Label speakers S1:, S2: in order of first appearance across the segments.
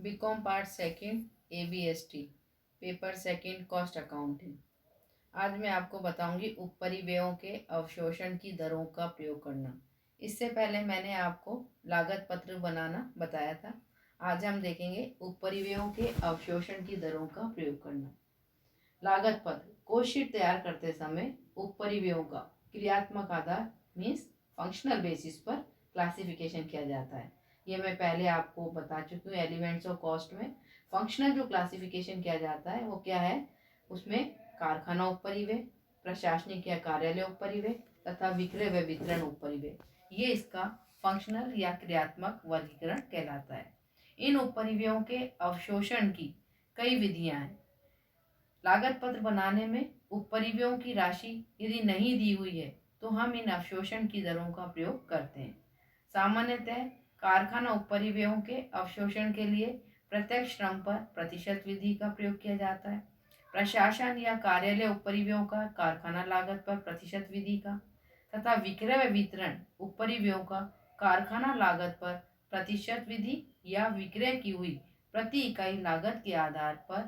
S1: BCom part second ABST paper second cost accounting. आज मैं आपको बताऊंगी उपपरिव्ययों के अवशोषण की दरों का प्रयोग करना। इससे पहले मैंने आपको लागत पत्र बनाना बताया था। आज हम देखेंगे उपपरिव्ययों के अवशोषण की दरों का प्रयोग करना। लागत पत्र कोस्ट शीट तैयार करते समय उपपरिव्ययों का क्रियात्मक आधार मीन्स फंक्शनल बेसिस पर क्लासिफिकेशन किया जाता है। ये मैं पहले आपको बता चुकी हूँ। एलिमेंट्स ऑफ कॉस्ट में फंक्शनल जो क्लासिफिकेशन किया जाता है वो क्या है, उसमें कारखाना उपपरिव्यय, प्रशासनिक या कार्यालय उपपरिव्यय तथा विक्रय व वितरण उपपरिव्यय, ये इसका फंक्शनल या क्रियात्मक वर्गीकरण कहलाता है। इन उपपरिव्ययों के अवशोषण की कई विधियां हैं। लागत पत्र बनाने में उपपरिव्ययों की राशि यदि नहीं दी हुई है तो हम इन अवशोषण की दरों का प्रयोग करते हैं। सामान्यतः कारखाना उपपरिव्ययों के अवशोषण के लिए प्रत्यक्ष श्रम पर प्रतिशत विधि का प्रयोग किया जाता है। प्रशासन या कार्यालय उपपरिव्ययों का कारखाना लागत पर प्रतिशत विधि का तथा विक्रय व वितरण उपपरिव्ययों का कारखाना लागत पर प्रतिशत विधि या विक्रय की हुई प्रति इकाई लागत के आधार पर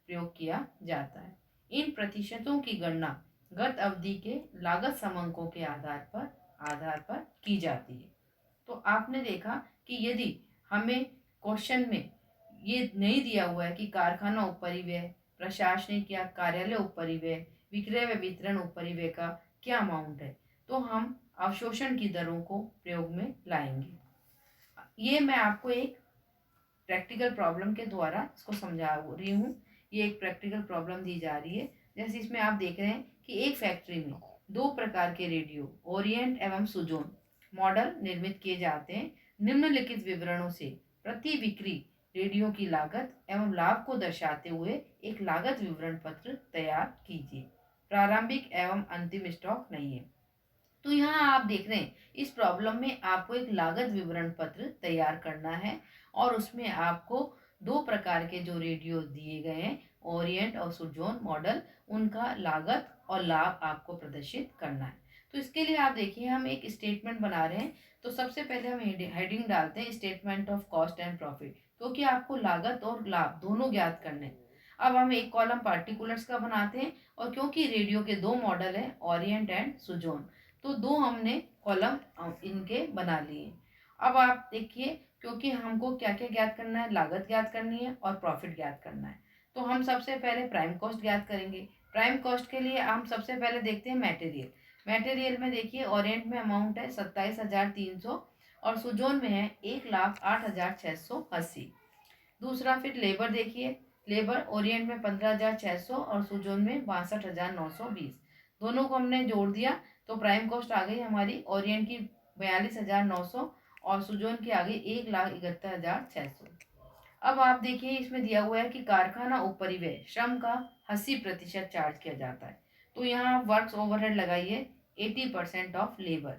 S1: प्रयोग किया जाता है। इन प्रतिशतों की गणना गत अवधि के लागत समंकों के आधार पर की जाती है। तो आपने देखा कि यदि हमें क्वेश्चन में ये नहीं दिया हुआ है कि कारखाना उपपरिव्यय, प्रशासनिक या कार्यालय उपपरिव्यय, विक्रय व वितरण उपपरिव्यय का क्या अमाउंट है, तो हम अवशोषण की दरों को प्रयोग में लाएंगे। ये मैं आपको एक प्रैक्टिकल प्रॉब्लम के द्वारा इसको समझा रही हूँ। ये एक प्रैक्टिकल प्रॉब्लम दी जा रही है। जैसे इसमें आप देख रहे हैं कि एक फैक्ट्री में दो प्रकार के रेडियो ओरिएंट एवं सुजोन मॉडल निर्मित किए जाते हैं। निम्नलिखित विवरणों से प्रति बिक्री रेडियो की लागत एवं लाभ को दर्शाते हुए एक लागत विवरण पत्र तैयार कीजिए। प्रारंभिक एवं अंतिम स्टॉक नहीं है। तो यहाँ आप देख रहे हैं इस प्रॉब्लम में आपको एक लागत विवरण पत्र तैयार करना है और उसमें आपको दो प्रकार के जो रेडियो दिए गए हैं ओरिएंट और सुजोन मॉडल, उनका लागत और लाभ आपको प्रदर्शित करना है। तो इसके लिए आप देखिए हम एक स्टेटमेंट बना रहे हैं। तो सबसे पहले हम हेडिंग डालते हैं statement of cost and profit, क्योंकि आपको लागत और लाभ दोनों ज्ञात करने हैं। अब हम एक कॉलम पार्टिकुलर्स का बनाते हैं और क्योंकि रेडियो के दो मॉडल हैं ओरिएंट एंड सुजोन, तो दो हमने कॉलम इनके बना लिए। अब आप देखिए क्योंकि हमको क्या क्या ज्ञात करना है, लागत ज्ञात करनी है और प्रॉफिट ज्ञात करना है। तो हम सबसे पहले प्राइम कॉस्ट ज्ञात करेंगे। प्राइम कॉस्ट के लिए हम सबसे पहले देखते हैं मटेरियल। मटेरियल में देखिए ओरिएंट में अमाउंट है 27,300 और सुजोन में है 1,08,680। दूसरा फिर लेबर देखिए, लेबर ओरिएंट में 15,600 और सुजोन में 62,920। दोनों को हमने जोड़ दिया तो प्राइम कॉस्ट आ गई हमारी ओरिएंट की 42,900 और सुजोन की आ गई 1,71,600। अब आप देखिए इसमें दिया हुआ है कि कारखाना उपरिव्यय श्रम का 80% चार्ज किया जाता है। तो यहाँ वर्क्स ओवरहेड लगाइए 80% ऑफ लेबर।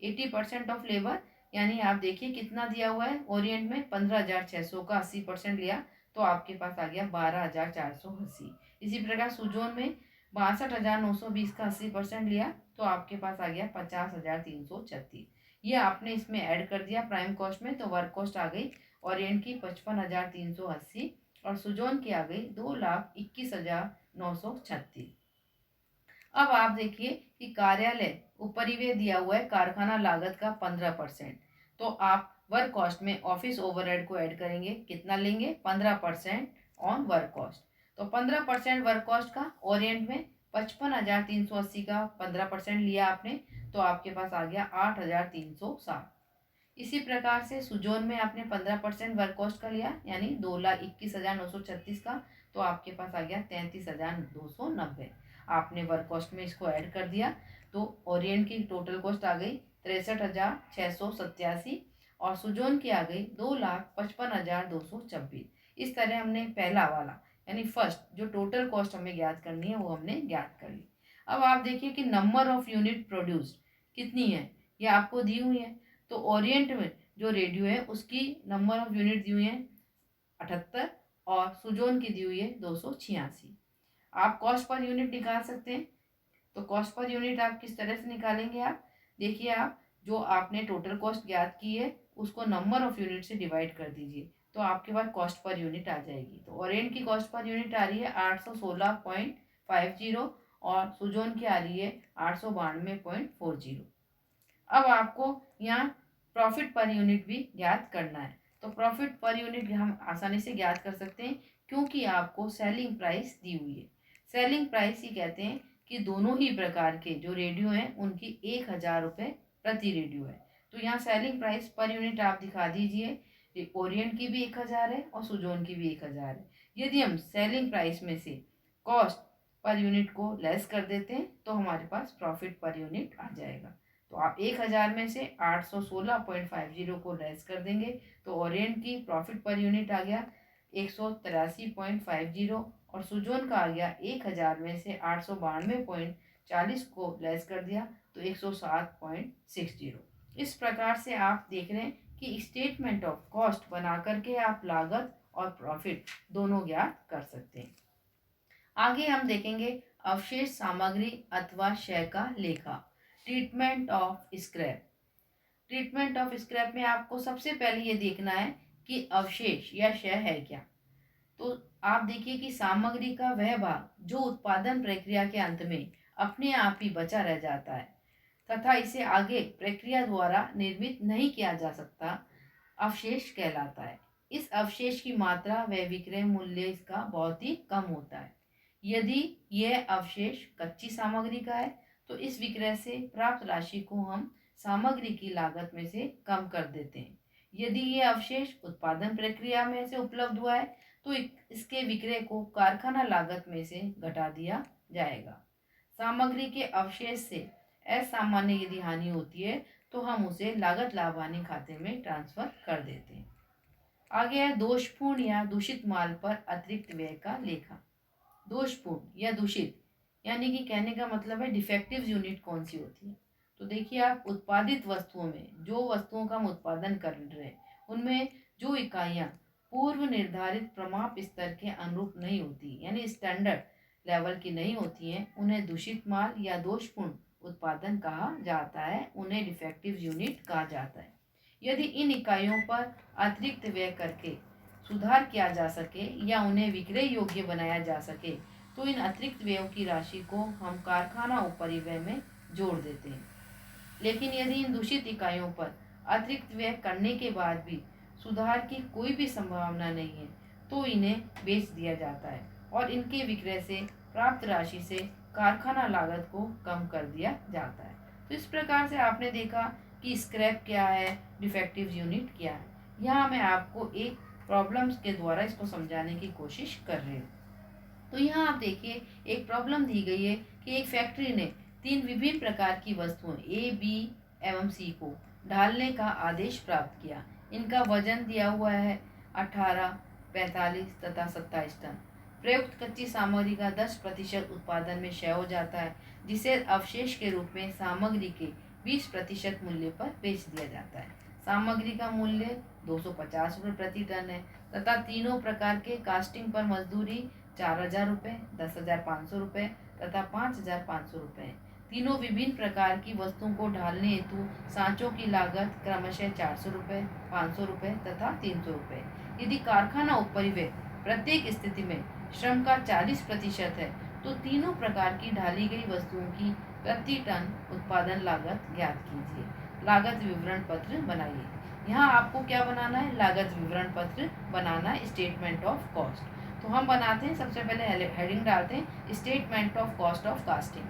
S1: 80% ऑफ लेबर यानी आप देखिए कितना दिया हुआ है, ओरिएंट में 15,600 का 80% लिया तो आपके पास आ गया 12,480। इसी प्रकार सुजोन में 62,920 का 80% लिया तो आपके पास आ गया 50,336। ये आपने इसमें ऐड कर दिया प्राइम कॉस्ट में, तो वर्क कॉस्ट आ गई ओरिएंट की 55,380 और सुजोन की आ गई 2,21,936। अब आप देखिए कि कार्यालय उपरिव्यय दिया हुआ है कारखाना लागत का 15%। तो आप वर्क कॉस्ट में ऑफिस ओवरहेड को ऐड करेंगे, कितना लेंगे 15% ऑन वर्क कॉस्ट। तो 15% वर्क कॉस्ट का ओरिएंट में 55,380 का 15% लिया आपने तो आपके पास आ गया 8,360। इसी प्रकार से सुजोन में आपने 15% वर्क कॉस्ट का लिया यानी 2,21,936 का तो आपके पास आ गया 33,290। आपने वर्क कॉस्ट में इसको ऐड कर दिया तो ओरिएंट की टोटल कॉस्ट आ गई 63,687 और सुजोन की आ गई 2,55,226। इस तरह हमने पहला वाला यानी फर्स्ट जो टोटल कॉस्ट हमें ज्ञात करनी है वो हमने ज्ञात कर ली। अब आप देखिए कि नंबर ऑफ यूनिट प्रोड्यूस्ड कितनी है, ये आपको दी हुई है। तो ओरिएंट में जो रेडियो है उसकी नंबर ऑफ यूनिट दी हुई है 78 और सुजोन की दी हुई है 286। आप कॉस्ट पर यूनिट निकाल सकते हैं। तो कॉस्ट पर यूनिट आप किस तरह से निकालेंगे, आप देखिए, आप जो आपने टोटल कॉस्ट ज्ञात की है उसको नंबर ऑफ यूनिट से डिवाइड कर दीजिए तो आपके पास कॉस्ट पर यूनिट आ जाएगी। तो ओरिएंट की कॉस्ट पर यूनिट आ रही है 816.50 और सुजोन की आ रही है 892.40। अब आपको यहाँ प्रॉफिट पर यूनिट भी ज्ञात करना है। तो प्रॉफिट पर यूनिट हम आसानी से ज्ञात कर सकते हैं क्योंकि आपको सेलिंग प्राइस दी हुई है। सेलिंग प्राइस ही कहते हैं कि दोनों ही प्रकार के जो रेडियो हैं उनकी 1000 रुपये प्रति रेडियो है। तो यहाँ सेलिंग प्राइस पर यूनिट आप दिखा दीजिए। ओरिएंट की भी 1000 है और सुजोन की भी 1000 है। यदि हम सेलिंग प्राइस में से कॉस्ट पर यूनिट को लेस कर देते हैं तो हमारे पास प्रॉफिट पर यूनिट आ जाएगा। तो आप 1000 में से 816.50 को लेस कर देंगे तो ओरिएंट की प्रॉफिट पर यूनिट आ गया 183.50 और सुजोन का आ गया 1000 में से 892.40 को लेस कर दिया तो 107.60। इस प्रकार से आप देख रहे हैं कि स्टेटमेंट ऑफ कॉस्ट बना करके आप लागत और प्रॉफिट दोनों ज्ञात कर सकते हैं। आगे हम देखेंगे अवशेष सामग्री अथवा क्षय का लेखा। Treatment of scrap. Treatment of scrap में आपको सबसे पहले ये देखना है कि अवशेष या क्षय है क्या। तो आप देखिए कि सामग्री का वह भाग जो उत्पादन प्रक्रिया के अंत में अपने आप ही बचा रह जाता है तथा इसे आगे प्रक्रिया द्वारा निर्मित नहीं किया जा सकता, अवशेष कहलाता है। इस अवशेष की मात्रा व विक्रय मूल्य इसका बहुत ही कम होता है। यदि यह अवशेष कच्ची सामग्री का है तो इस विक्रय से प्राप्त राशि को हम सामग्री की लागत में से कम कर देते हैं। यदि यह अवशेष उत्पादन प्रक्रिया में से उपलब्ध हुआ है तो इसके विक्रय को कारखाना लागत में से घटा दिया जाएगा। सामग्री के अवशेष से असामान्य यदि हानि होती है तो हम उसे लागत लाभ हानि खाते में ट्रांसफर कर देते हैं। आगे है दोषपूर्ण या दूषित माल पर अतिरिक्त व्यय का लेखा। दोषपूर्ण या दूषित यानी कि कहने का मतलब है डिफेक्टिव यूनिट कौन सी होती है। तो देखिए आप उत्पादित वस्तुओं में जो वस्तुओं का हम उत्पादन कर रहे हैं उनमें जो इकाइयाँ पूर्व निर्धारित प्रमाप स्तर के अनुरूप नहीं होती यानी स्टैंडर्ड लेवल की नहीं होती हैं उन्हें दूषित माल या दोषपूर्ण उत्पादन कहा जाता है, उन्हें डिफेक्टिव यूनिट कहा जाता है। यदि इन इकाइयों पर अतिरिक्त व्यय करके सुधार किया जा सके या उन्हें विक्रय योग्य बनाया जा सके तो इन अतिरिक्त व्ययों की राशि को हम कारखाना उपरिव्यय में जोड़ देते हैं। लेकिन यदि इन दूषित इकाइयों पर अतिरिक्त व्यय करने के बाद भी सुधार की कोई भी संभावना नहीं है तो इन्हें बेच दिया जाता है और इनके विक्रय से प्राप्त राशि से कारखाना लागत को कम कर दिया जाता है। तो इस प्रकार से आपने देखा कि स्क्रैप क्या है, डिफेक्टिव यूनिट क्या है। यहाँ मैं आपको एक प्रॉब्लम्स के द्वारा इसको समझाने की कोशिश कर रही हूँ। तो यहाँ आप देखिए एक प्रॉब्लम दी गई है कि एक फैक्ट्री ने 3 विभिन्न प्रकार की वस्तुएं ए, बी एवं सी को ढालने का आदेश प्राप्त किया। इनका वजन दिया हुआ है 18, 45 तथा 27 टन। प्रयुक्त कच्ची सामग्री का 10% उत्पादन में क्षय हो जाता है जिसे अवशेष के रूप में सामग्री के 20% मूल्य पर बेच दिया जाता है। सामग्री का मूल्य 250 रुपये प्रति टन है तथा तीनों प्रकार के कास्टिंग पर मजदूरी 4000 रुपये, 10,500 रुपये तथा 5,500 रुपये। तीनों विभिन्न प्रकार की वस्तुओं को ढालने हेतु सांचों की लागत क्रमशः 400 रुपये, 500 रुपये तथा 300 रुपये। यदि कारखाना उपरिव्यय प्रत्येक स्थिति में श्रम का 40% है तो तीनों प्रकार की ढाली गई वस्तुओं की प्रति टन उत्पादन लागत ज्ञात कीजिए। लागत विवरण पत्र बनाइए। यहाँ आपको क्या बनाना है, लागत विवरण पत्र बनाना है, स्टेटमेंट ऑफ कॉस्ट। तो हम बनाते हैं, सबसे पहले हेडिंग डालते हैं statement of cost of casting.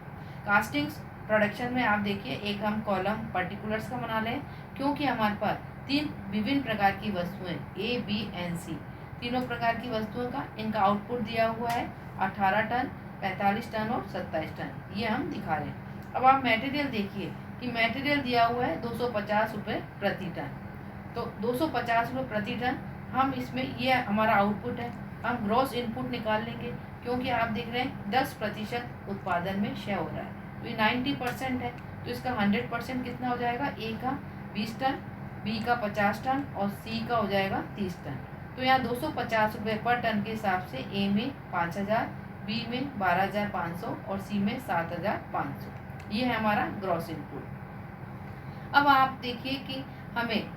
S1: Castings production में आप देखिए एक हम कॉलम पर्टिकुलर्स का बना लें क्योंकि हमारे पास 3 विभिन्न प्रकार की वस्तुएं ए, बी एंड सी, तीनों प्रकार की वस्तुओं का इनका आउटपुट दिया हुआ है 18 टन, 45 टन और 27 टन, ये हम दिखा रहे हैं। अब आप मटेरियल देखिए कि मटेरियल दिया हुआ है 250 रुपये प्रति टन। तो 250 रुपये प्रति टन हम इसमें ये हमारा आउटपुट है। हम ग्रॉस इनपुट निकाल लेंगे क्योंकि आप देख रहे हैं 10% उत्पादन में क्षय हो रहा है तो ये 90% है तो इसका 100% कितना हो जाएगा, ए का 20 टन, बी का 50 टन और सी का हो जाएगा 30 टन। तो यहाँ 250 रुपये पर टन के हिसाब से ए में 5000, बी में 12500 और सी में 7500, ये है हमारा ग्रॉस इनपुट। अब आप देखिए कि हमें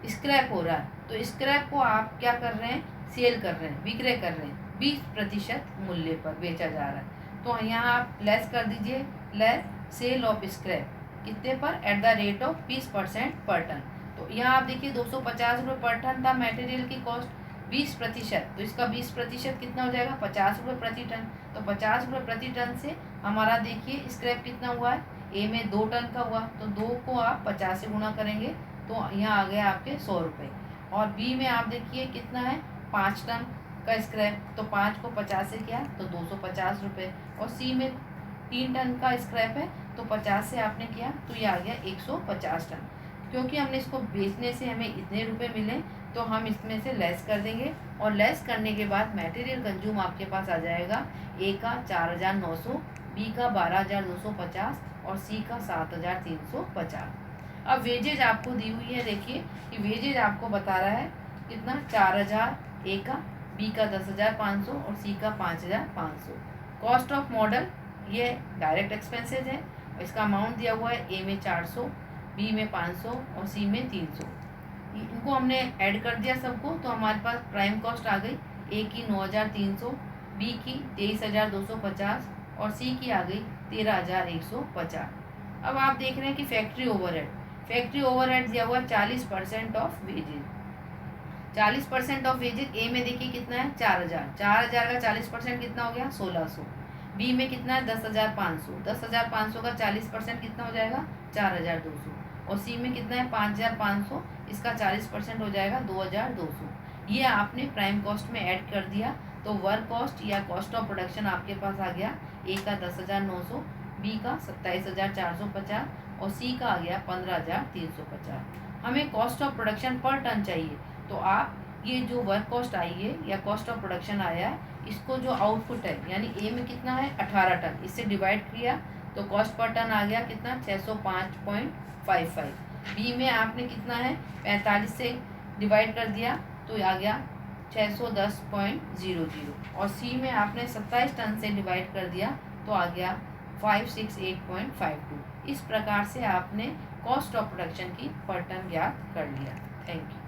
S1: स्क्रैप हो रहा है तो स्क्रैप को आप क्या कर रहे हैं, सेल कर रहे हैं, विक्रय कर रहे हैं, 20% मूल्य पर बेचा जा रहा है। तो यहाँ आप लेस कर दीजिए, लेस सेल ऑफ स्क्रैप कितने पर, एट द रेट ऑफ 20% पर टन। तो यहाँ आप देखिए 250 रुपये पर टन था मटेरियल की कॉस्ट, 20%, तो इसका 20% कितना हो जाएगा, 50 रुपये प्रति टन। तो 50 रुपये प्रति टन से हमारा देखिए स्क्रैप कितना हुआ है, ए में 2 टन का हुआ, तो 2 को आप 50 से गुणा करेंगे तो यहाँ आ गया आपके 100 रुपये। और बी में आप देखिए कितना है, 5 टन का स्क्रैप, तो 5 को 50 से किया तो 250 रुपये। और सी में 3 टन का स्क्रैप है, तो 50 से आपने किया तो ये आ गया 150 टन। क्योंकि हमने इसको बेचने से हमें इतने रुपए मिले, तो हम इसमें से लेस कर देंगे, और लेस करने के बाद मटेरियल कंज्यूम आपके पास आ जाएगा, ए का 4900, बी का 12250 और सी का 7350। अब वेजेज आपको दी हुई है, देखिए कि वेजेज आपको बता रहा है कितना, 4000 ए का, बी का 10,500 और सी का 5,500। कॉस्ट ऑफ मॉडल ये डायरेक्ट एक्सपेंसेस है, इसका अमाउंट दिया हुआ है, ए में 400, बी में 500 और सी में 300। इनको हमने ऐड कर दिया सबको, तो हमारे पास प्राइम कॉस्ट आ गई, ए की 9,300, बी की 23,250 और सी की आ गई 13,150। अब आप देख रहे हैं कि फैक्ट्री ओवरहेड दिया हुआ है 40% ऑफ वेजेज। 40% ऑफ वेजेज ए में देखिए कितना है, 4,000 का 40% कितना हो गया, 1,600। बी में कितना है, 10,500, 10,500 का 40% कितना हो जाएगा, 4,200। और सी में कितना है, 5,500, इसका 40% हो जाएगा 2,200। ये आपने प्राइम कॉस्ट में ऐड कर दिया, तो वर्क कॉस्ट या कॉस्ट ऑफ प्रोडक्शन आपके पास आ गया, ए का 10,900, बी का 27,450 और सी का आ गया 15,350। हमें कॉस्ट ऑफ प्रोडक्शन पर टन चाहिए, तो आप ये जो वर्क कॉस्ट आई है या कॉस्ट ऑफ प्रोडक्शन आया है, इसको जो आउटपुट है, यानी ए में कितना है 18 टन, इससे डिवाइड किया तो कॉस्ट पर टन आ गया कितना, 605.55। बी में आपने कितना है 45 से डिवाइड कर दिया तो आ गया 610.00। और सी में आपने 27 टन से डिवाइड कर दिया तो आ गया 568.52। इस प्रकार से आपने कॉस्ट ऑफ प्रोडक्शन की पर टन ज्ञात कर लिया। Thank you.